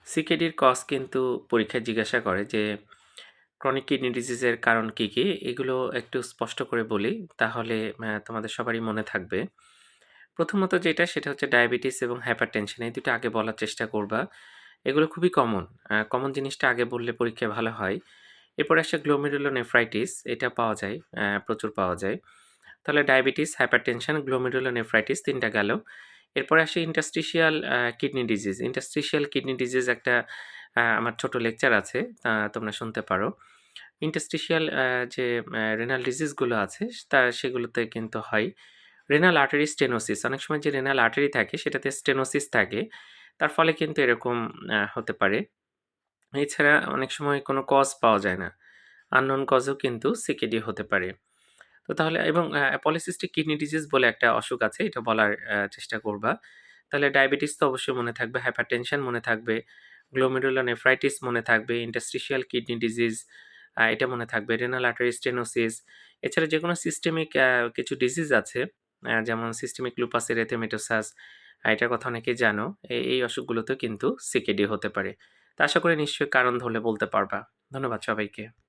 সিকেডির cause কিন্তু পরীক্ষায় জিজ্ঞাসা করে যে ক্রনিক কিডনি ডিজিজের কারণ কি, কি? এগুলো একটু স্পষ্ট করে বলি, তাহলে তোমাদের সবারই মনে থাকবে। প্রথমত যেটা সেটা হচ্ছে ডায়াবেটিস এবং হাইপারটেনশন এই ২ টা আগে বলার চেষ্টা করবা। এগুলো খুবই কমন। কমন জিনিসটা আগে বললে পরীক্ষায় ভালো হয়। এরপর আসছে গ্লোমেরুলোনেফ্রাইটিস, এটা পাওয়া যায়, প্রচুর পাওয়া যায়। তাহলে ডায়াবেটিস, হাইপারটেনশন, গ্লোমেরুলোনেফ্রাইটিস ৩ টা গেল। এরপরে আসে interstitial kidney disease. Interstitial kidney disease একটা আমার ছোট লেকচার আছে, তোমরা শুনতে পারো। ইন্টারস্টিশিয়াল যে রেনাল ডিজিজ গুলো আছে সেগুলোতে কিন্তু হয়। রেনাল আর্টারি স্টেনোসিস, অনেক সময় যে রেনাল আর্টারি থাকে সেটাতে স্টেনোসিস থাকে। তার ফলে কিন্তু এরকম হতে পারে। এছাড়া অনেক সময় কোনো কজ পাওয়া যায় না। আননোন কজেও কিন্তু সিকেডি হতে পারে। তো তাহলে এবং পলিসিস্টিক কিডনি ডিজিজ বলে একটা অসুখ আছে, এটা বলার চেষ্টা করবা। তাহলে ডায়াবেটিস তো অবশ্যই মনে থাকবে, হাইপারটেনশন মনে থাকবে, গ্লোমেরুলোনেফ্রাইটিস মনে থাকবে, ইন্টারস্টিশিয়াল কিডনি ডিজিজ এটা মনে থাকবে, রেনাল আর্টারি স্টেনোসিস। এছাড়া যেকোনো সিস্টেমিক কিছু ডিজিজ আছে, যেমন সিস্টেমিক লুপাস এরিথেমেটোসাস, এটার কথা অনেকেই জানো। এই অসুখগুলোতেও কিন্তু সিকেডি হতে পারে। তো আশা করি নিশ্চয়ই কারণ ধরলে বলতে পারবা। ধন্যবাদ সবাইকে।